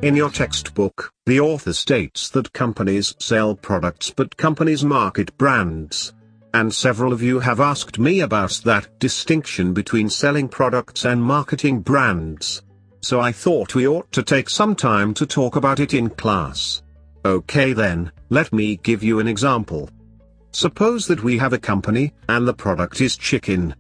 In your textbook, the author states that companies sell products but companies market brands. And several of you have asked me about that distinction between selling products and marketing brands. So I thought we ought to take some time to talk about it in class. Okay then, let me give you an example. Suppose that we have a company, and the product is chicken.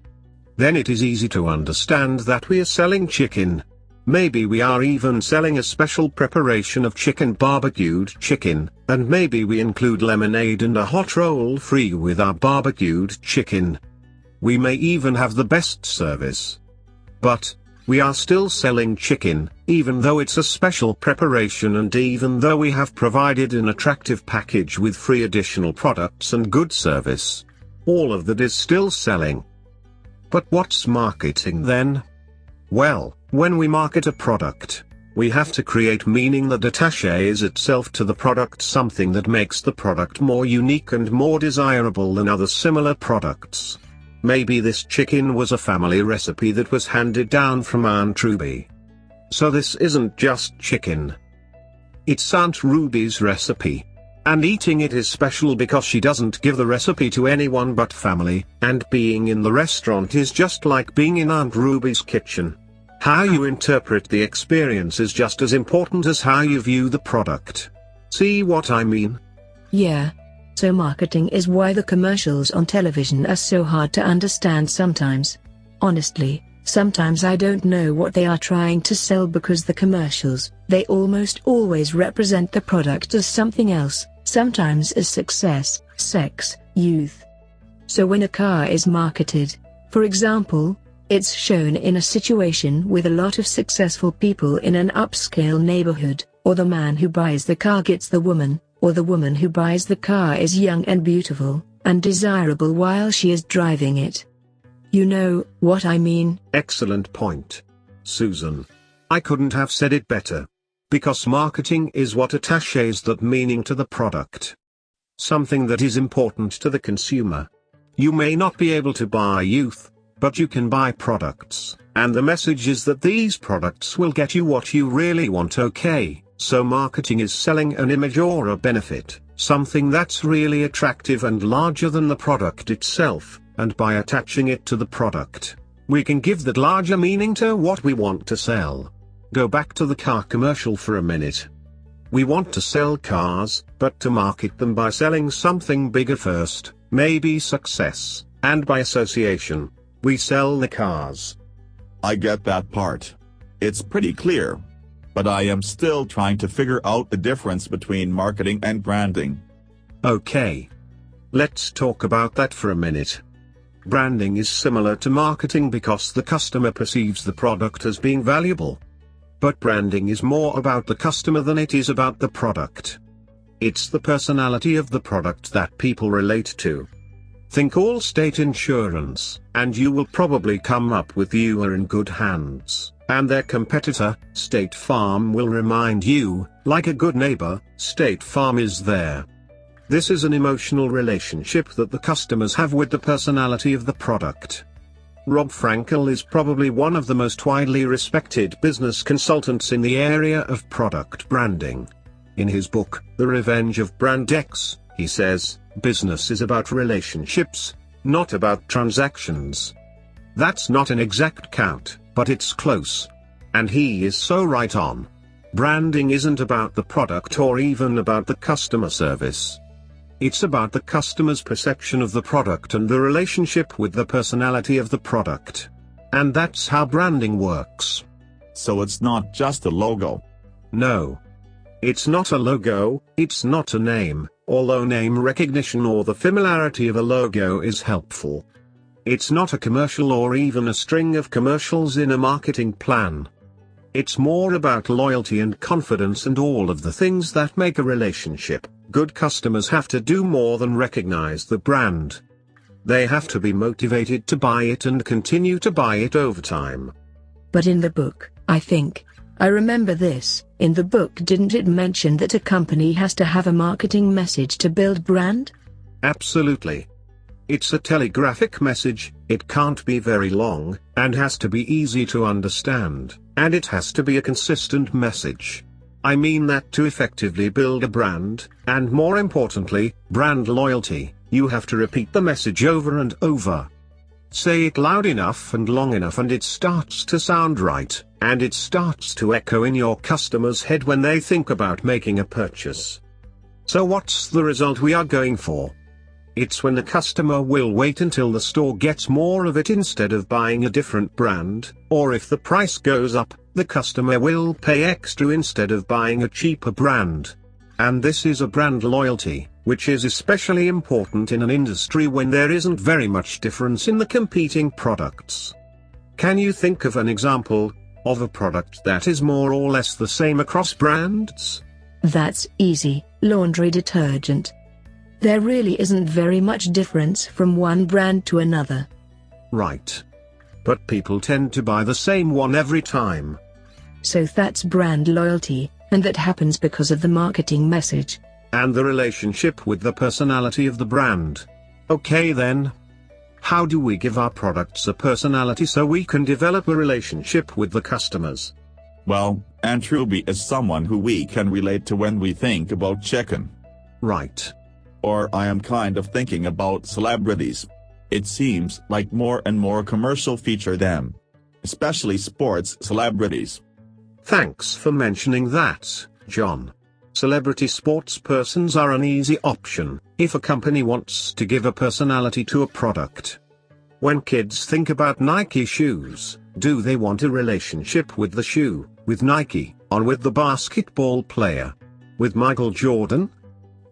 Then it is easy to understand that we are selling chicken. Maybe we are even selling a special preparation of chicken, barbecued chicken, and maybe we include lemonade and a hot roll free with our barbecued chicken. We may even have the best service. But we are still selling chicken, even though it's a special preparation and even though we have provided an attractive package with free additional products and good service. All of that is still selling. But what's marketing then? Well, when we market a product, we have to create meaning that attaches itself to the product, something that makes the product more unique and more desirable than other similar products. Maybe this chicken was a family recipe that was handed down from Aunt Ruby. So this isn't just chicken. It's Aunt Ruby's recipe. And eating it is special because she doesn't give the recipe to anyone but family, and being in the restaurant is just like being in Aunt Ruby's kitchen. How you interpret the experience is just as important as how you view the product. See what I mean? Yeah. So marketing is why the commercials on television are so hard to understand sometimes. Honestly, sometimes I don't know what they are trying to sell because the commercials, they almost always represent the product as something else, sometimes as success, sex, youth. So when a car is marketed, for example, it's shown in a situation with a lot of successful people in an upscale neighborhood, or the man who buys the car gets the woman, or the woman who buys the car is young and beautiful, and desirable while she is driving it. You know what I mean? Excellent point, Susan. I couldn't have said it better. Because marketing is what attaches that meaning to the product. Something that is important to the consumer. You may not be able to buy youth, but you can buy products, and the message is that these products will get you what you really want. Okay, so marketing is selling an image or a benefit, something that's really attractive and larger than the product itself, and by attaching it to the product, we can give that larger meaning to what we want to sell. Go back to the car commercial for a minute. We want to sell cars, but to market them by selling something bigger first, maybe success, and by association, we sell the cars. I get that part. It's pretty clear. But I am still trying to figure out the difference between marketing and branding. Okay. Let's talk about that for a minute. Branding is similar to marketing because the customer perceives the product as being valuable. But branding is more about the customer than it is about the product. It's the personality of the product that people relate to. Think Allstate Insurance, and you will probably come up with you are in good hands, and their competitor, State Farm, will remind you, like a good neighbor, State Farm is there. This is an emotional relationship that the customers have with the personality of the product. Rob Frankel is probably one of the most widely respected business consultants in the area of product branding. In his book, The Revenge of Brand X, he says, business is about relationships, not about transactions. That's not an exact count, but it's close. And he is so right on. Branding isn't about the product or even about the customer service. It's about the customer's perception of the product and the relationship with the personality of the product. And that's how branding works. So it's not just a logo. No. It's not a logo, it's not a name, although name recognition or the familiarity of a logo is helpful. It's not a commercial or even a string of commercials in a marketing plan. It's more about loyalty and confidence and all of the things that make a relationship. Good customers have to do more than recognize the brand. They have to be motivated to buy it and continue to buy it over time. But in the book, I remember this, in the book didn't it mention that a company has to have a marketing message to build brand? Absolutely. It's a telegraphic message, it can't be very long, and has to be easy to understand, and it has to be a consistent message. I mean that to effectively build a brand, and more importantly, brand loyalty, you have to repeat the message over and over. Say it loud enough and long enough and it starts to sound right, and it starts to echo in your customer's head when they think about making a purchase. So what's the result we are going for? It's when the customer will wait until the store gets more of it instead of buying a different brand, or if the price goes up, the customer will pay extra instead of buying a cheaper brand. And this is a brand loyalty, which is especially important in an industry when there isn't very much difference in the competing products. Can you think of an example of a product that is more or less the same across brands? That's easy, laundry detergent. There really isn't very much difference from one brand to another. Right. But people tend to buy the same one every time. So that's brand loyalty, and that happens because of the marketing message. And the relationship with the personality of the brand. Okay then. How do we give our products a personality so we can develop a relationship with the customers? Well, Aunt Ruby is someone who we can relate to when we think about chicken. Right. Or I am kind of thinking about celebrities. It seems like more and more commercial feature them. Especially sports celebrities. Thanks for mentioning that, John. Celebrity sportspersons are an easy option, if a company wants to give a personality to a product. When kids think about Nike shoes, do they want a relationship with the shoe, with Nike, or with the basketball player? With Michael Jordan?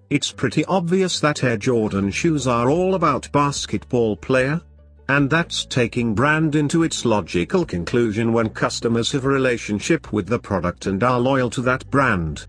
It's pretty obvious that Air Jordan shoes are all about basketball player. And that's taking brand into its logical conclusion when customers have a relationship with the product and are loyal to that brand.